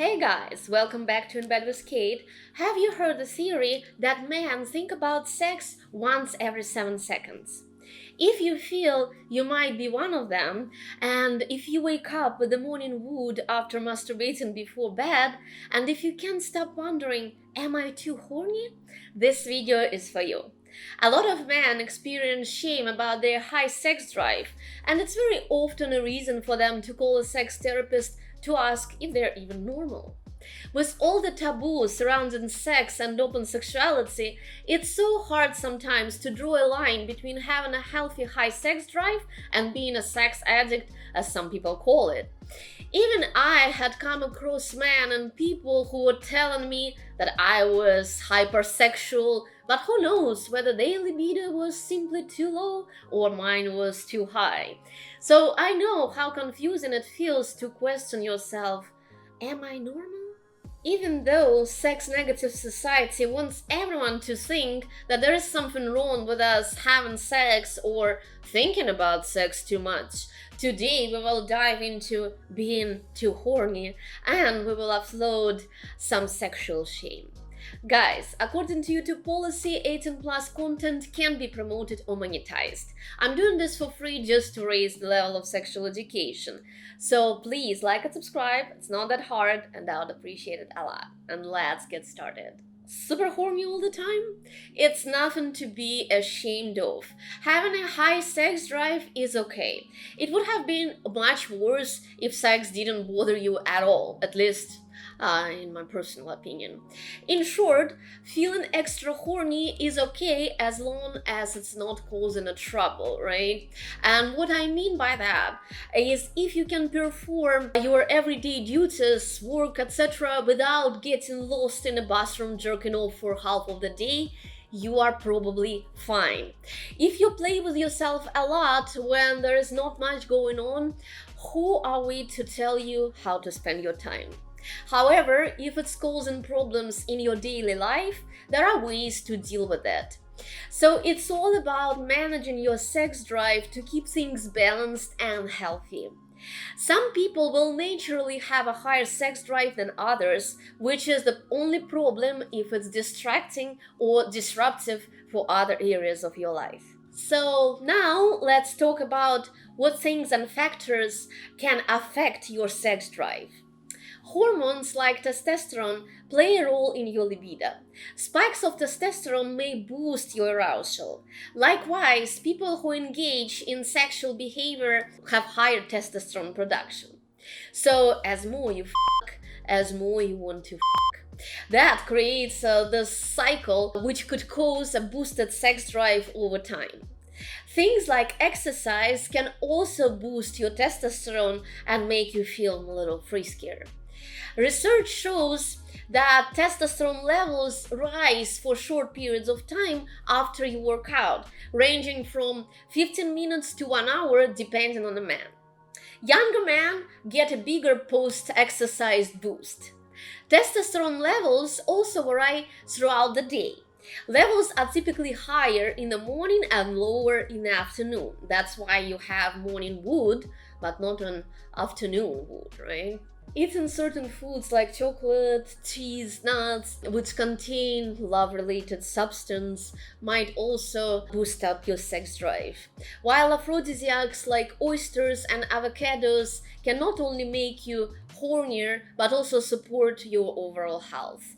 Hey guys, welcome back to In Bed with Kate. Have you heard the theory that men think about sex once every 7 seconds? If you feel you might be one of them, and if you wake up with the morning wood after masturbating before bed, and if you can't stop wondering, am I too horny? This video is for you. A lot of men experience shame about their high sex drive, and it's very often a reason for them to call a sex therapist to ask if they're even normal. With all the taboos surrounding sex and open sexuality, it's so hard sometimes to draw a line between having a healthy high sex drive and being a sex addict, as some people call it. Even I had come across men and people who were telling me that I was hypersexual, but who knows whether their libido was simply too low or mine was too high. So I know how confusing it feels to question yourself, am I normal? Even though sex-negative society wants everyone to think that there is something wrong with us having sex or thinking about sex too much, today we will dive into being too horny and we will upload some sexual shame. Guys, according to YouTube policy, 18 plus content can be promoted or monetized. I'm doing this for free just to raise the level of sexual education. So please like and subscribe, it's not that hard and I would appreciate it a lot. And let's get started. Super horny all the time? It's nothing to be ashamed of. Having a high sex drive is okay. It would have been much worse if sex didn't bother you at all, at least in my personal opinion. In short, feeling extra horny is okay as long as it's not causing a trouble, right? And what I mean by that is if you can perform your everyday duties, work, etc. without getting lost in a bathroom jerking off for half of the day, you are probably fine. If you play with yourself a lot when there is not much going on, who are we to tell you how to spend your time? However, if it's causing problems in your daily life, there are ways to deal with it. So it's all about managing your sex drive to keep things balanced and healthy. Some people will naturally have a higher sex drive than others, which is the only problem if it's distracting or disruptive for other areas of your life. So now let's talk about what things and factors can affect your sex drive. Hormones like testosterone play a role in your libido. Spikes of testosterone may boost your arousal. Likewise, people who engage in sexual behavior have higher testosterone production. So, as more you fuck, as more you want to fuck. That creates this cycle which could cause a boosted sex drive over time. Things like exercise can also boost your testosterone and make you feel a little friskier. Research shows that testosterone levels rise for short periods of time after you work out, ranging from 15 minutes to 1 hour depending on the man. Younger men get a bigger post-exercise boost. Testosterone levels also vary throughout the day. Levels are typically higher in the morning and lower in the afternoon. That's why you have morning wood, but not an afternoon wood, right? Eating certain foods like chocolate, cheese, nuts, which contain love-related substance, might also boost up your sex drive. While aphrodisiacs like oysters and avocados can not only make you hornier, but also support your overall health.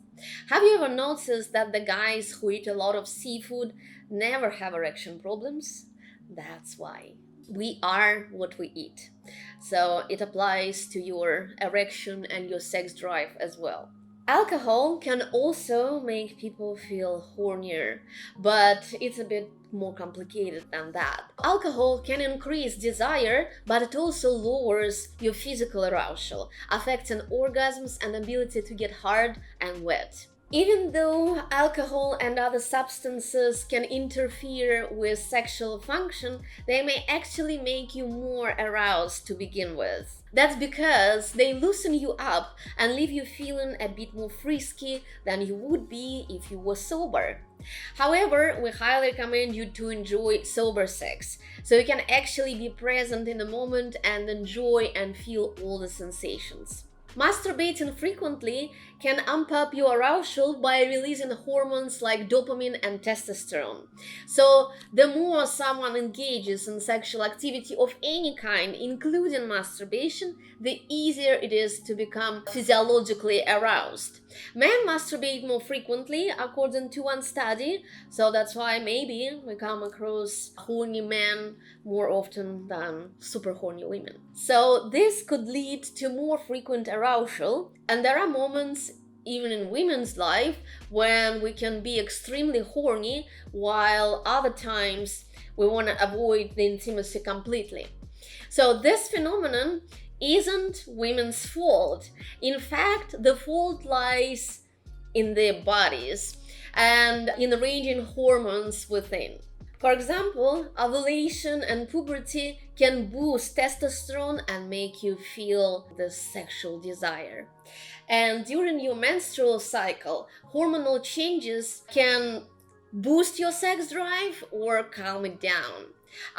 Have you ever noticed that the guys who eat a lot of seafood never have erection problems? That's why. We are what we eat. So it applies to your erection and your sex drive as well. Alcohol can also make people feel hornier, but it's a bit more complicated than that. Alcohol can increase desire, but it also lowers your physical arousal, affecting orgasms and ability to get hard and wet. Even though alcohol and other substances can interfere with sexual function, they may actually make you more aroused to begin with. That's because they loosen you up and leave you feeling a bit more frisky than you would be if you were sober. However, we highly recommend you to enjoy sober sex, so you can actually be present in the moment and enjoy and feel all the sensations. Masturbating frequently can amp up your arousal by releasing hormones like dopamine and testosterone. So, the more someone engages in sexual activity of any kind, including masturbation, the easier it is to become physiologically aroused. Men masturbate more frequently, according to one study, so that's why maybe we come across horny men more often than super horny women. So this could lead to more frequent arousal, and there are moments even in women's life when we can be extremely horny, while other times we want to avoid the intimacy completely. So this phenomenon isn't women's fault. In fact, the fault lies in their bodies and in the ranging hormones within. For example, ovulation and puberty can boost testosterone and make you feel the sexual desire. And during your menstrual cycle, hormonal changes can boost your sex drive or calm it down.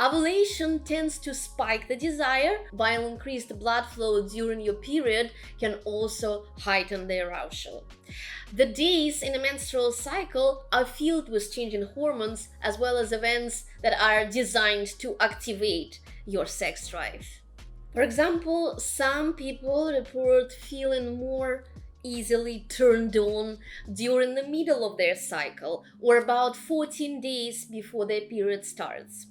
Ovulation tends to spike the desire, while increased blood flow during your period can also heighten the arousal. The days in a menstrual cycle are filled with changing hormones as well as events that are designed to activate your sex drive. For example, some people report feeling more easily turned on during the middle of their cycle or about 14 days before their period starts.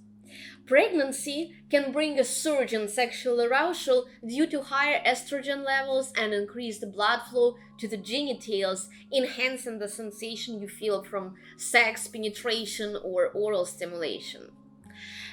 Pregnancy can bring a surge in sexual arousal due to higher estrogen levels and increased blood flow to the genitals, enhancing the sensation you feel from sex, penetration, or oral stimulation.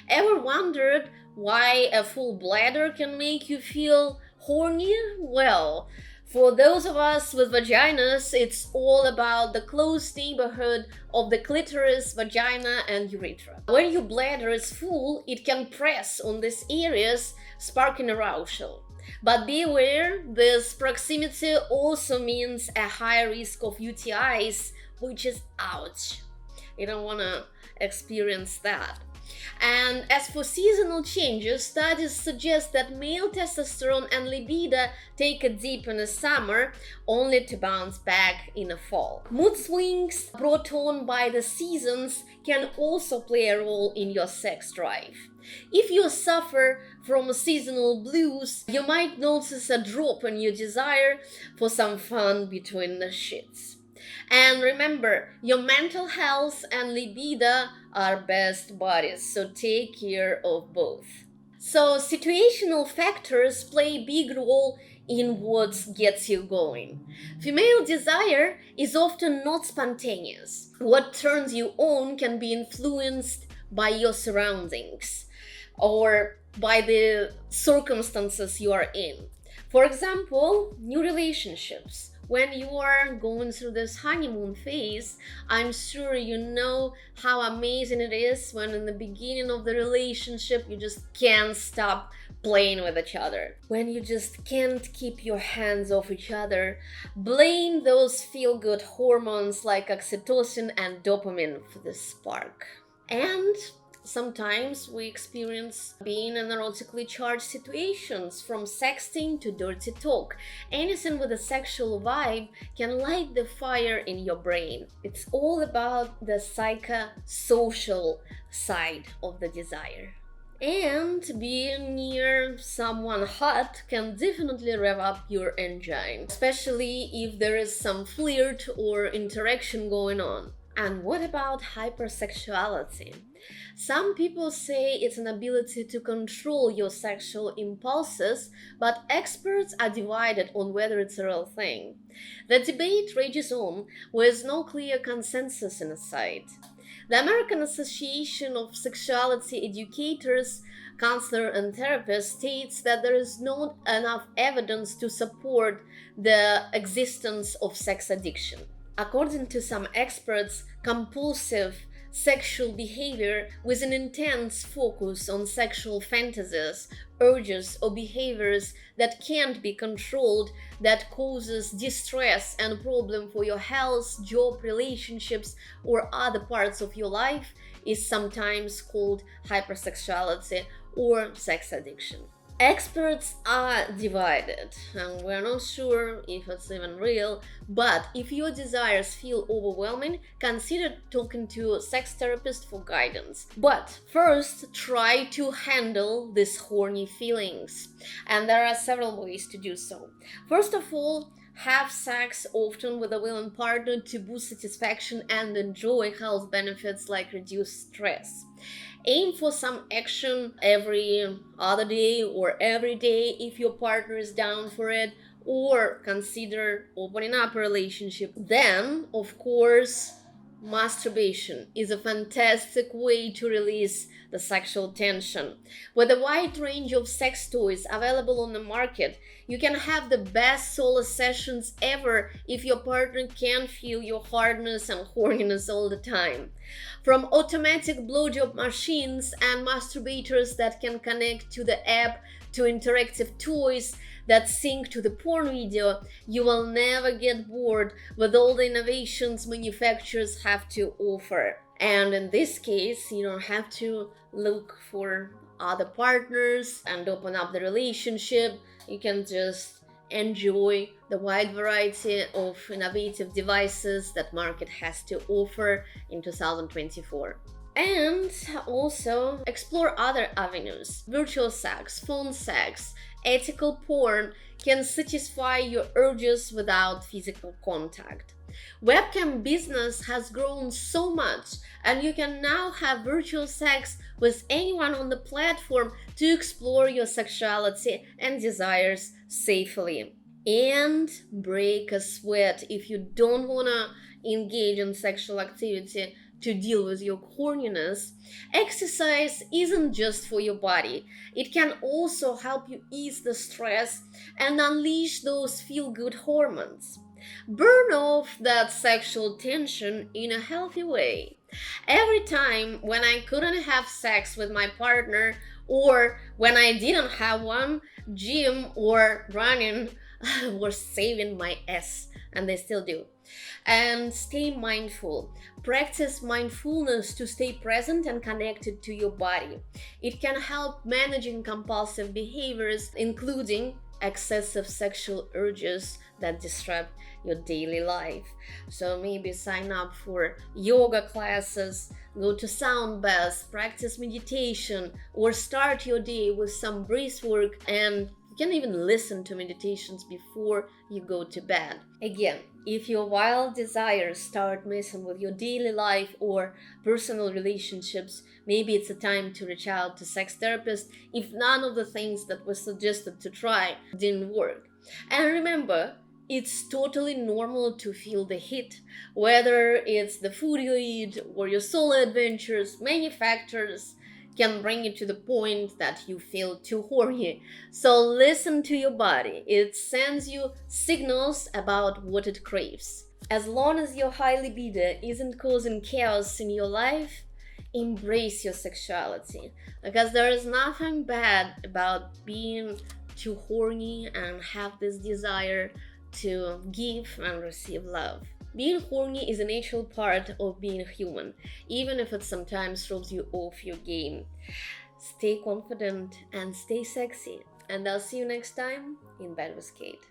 Ever wondered why a full bladder can make you feel horny? Well, for those of us with vaginas, it's all about the close neighborhood of the clitoris, vagina, and urethra. When your bladder is full, it can press on these areas, sparking arousal. But be aware, this proximity also means a higher risk of UTIs, which is ouch. You don't want to experience that. And as for seasonal changes, studies suggest that male testosterone and libido take a dip in the summer, only to bounce back in the fall. Mood swings brought on by the seasons can also play a role in your sex drive. If you suffer from seasonal blues, you might notice a drop in your desire for some fun between the sheets. And remember, your mental health and libido are best buddies, so take care of both. So situational factors play a big role in what gets you going. Female desire is often not spontaneous. What turns you on can be influenced by your surroundings or by the circumstances you are in. For example, new relationships. When you are going through this honeymoon phase, I'm sure you know how amazing it is when in the beginning of the relationship you just can't stop playing with each other. When you just can't keep your hands off each other, blame those feel-good hormones like oxytocin and dopamine for the spark. And sometimes we experience being in erotically charged situations, from sexting to dirty talk. Anything with a sexual vibe can light the fire in your brain. It's all about the psychosocial side of the desire. And being near someone hot can definitely rev up your engine, especially if there is some flirt or interaction going on. And what about hypersexuality? Some people say it's an ability to control your sexual impulses, but experts are divided on whether it's a real thing. The debate rages on, with no clear consensus in sight. The American Association of Sexuality Educators, Counselor and Therapists states that there is not enough evidence to support the existence of sex addiction. According to some experts, compulsive sexual behavior with an intense focus on sexual fantasies, urges, or behaviors that can't be controlled, that causes distress and problem for your health, job, relationships, or other parts of your life, is sometimes called hypersexuality or sex addiction. Experts are divided, and we're not sure if it's even real, but if your desires feel overwhelming, consider talking to a sex therapist for guidance. But first, try to handle these horny feelings, and there are several ways to do so. First of all, have sex often with a willing partner to boost satisfaction and enjoy health benefits like reduced stress. Aim for some action every other day or every day if your partner is down for it, or consider opening up a relationship. Then, of course, masturbation is a fantastic way to release the sexual tension. With a wide range of sex toys available on the market, you can have the best solo sessions ever if your partner can feel your hardness and horniness all the time. From automatic blowjob machines and masturbators that can connect to the app to interactive toys that sync to the porn video, you will never get bored with all the innovations manufacturers have to offer. And in this case, you don't have to look for other partners and open up the relationship. You can just enjoy the wide variety of innovative devices that market has to offer in 2024. And also explore other avenues. Virtual sex, phone sex, ethical porn can satisfy your urges without physical contact. Webcam business has grown so much, and you can now have virtual sex with anyone on the platform to explore your sexuality and desires safely. And break a sweat if you don't want to engage in sexual activity to deal with your horniness. Exercise isn't just for your body, it can also help you ease the stress and unleash those feel good hormones. Burn off that sexual tension in a healthy way. Every time when I couldn't have sex with my partner, or when I didn't have one, gym or running were saving my ass, and they still do. And stay mindful. Practice mindfulness to stay present and connected to your body. It can help managing compulsive behaviors, including excessive sexual urges that disrupt your daily life. So maybe sign up for yoga classes, go to sound baths, practice meditation, or start your day with some breath work, and you can even listen to meditations before you go to bed. Again, if your wild desires start messing with your daily life or personal relationships, maybe it's a time to reach out to sex therapist if none of the things that were suggested to try didn't work. And remember, it's totally normal to feel the hit, whether it's the food you eat or your solo adventures. Many factors can bring you to the point that you feel too horny. So listen to your body. It sends you signals about what it craves. As long as your high libido isn't causing chaos in your life, embrace your sexuality, because there is nothing bad about being too horny and have this desire to give and receive love. Being horny is a natural part of being human, even if it sometimes throws you off your game. Stay confident and stay sexy, and I'll see you next time in Bed with Kate.